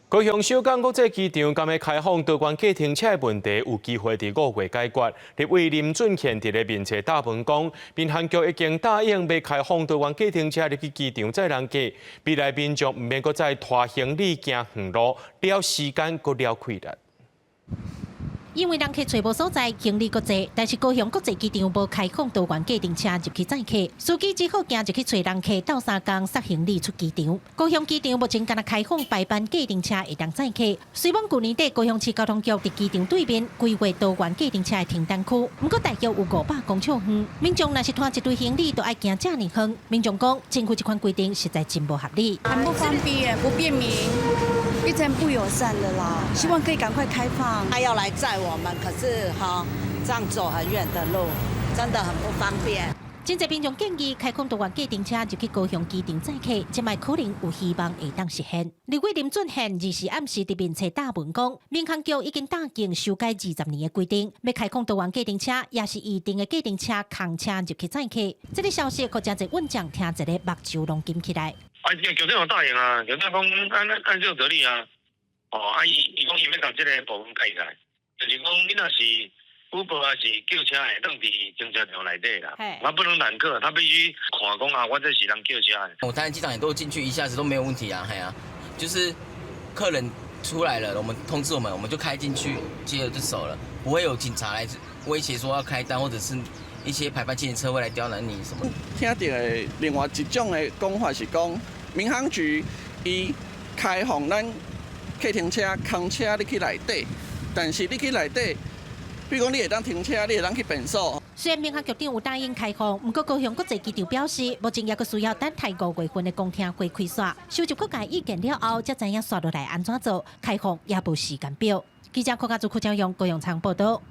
高雄小港国际机场今日开放多关计程车的问题，有机会伫5月解决。立委林俊宪伫咧面册答问讲，民航局已经答应要开放多关计程车入去机场载人客，未来民众毋免搁再拖行李行远路，了时间搁了困难。 因为人客找无所在，行李搁济，但是高雄国际机场无开放多元计程车入去载客，司机只好行入去找人客，斗3工塞行李出机场。高雄机场目前敢若开放白班计程车会当载客，虽往去年底高雄市交通局伫机场对面规划多元计程车的停单区，不过大约有500公尺远，民众若是拖一堆行李，都爱行这么远。民众讲，政府这款规定实在真不合理，很不方便，不便民。 一直不友善的啦，希望可以赶快开放。他要来载我们，可是这样走很远的路，真的很不方便。真侪民众建议开放多元计程车入去高雄机场载客，即卖可能有希望会当实现。立委林俊宪24时暗时伫面册答问讲，民航局已经答应修改20年的规定，要开放多元计程车，也是预定的计程车空车入去载客。这个消息可真侪稳将听一个目睭拢紧起来。 局长有答应啊，局长讲按照道理啊，伊讲伊要把这个部分改改，就是讲你若是Uber还是叫车的，扔伫停车场内底啦，他不能揽客，他必须看讲啊，我这是人叫车的。我台南机场也都进去一下子都没有问题啊，就是客人出来了，我们通知我们就开进去，接着就走了，不会有警察来威胁说要开单，或者是一些排班计程车会来刁难你什么。听到的另外一种的讲法是讲。 民航局伊开放咱计程车、空车你去内底，但是你去内底，比如讲你会当停车，你会当去便所。虽然民航局长有答应开放，不过高雄国际机场表示，目前也阁需要等待5月份的公听会开刷，收集各界意见了后，才知影刷落来安怎做。开放也无时间表。记者柯家族柯朝阳高雄场报道。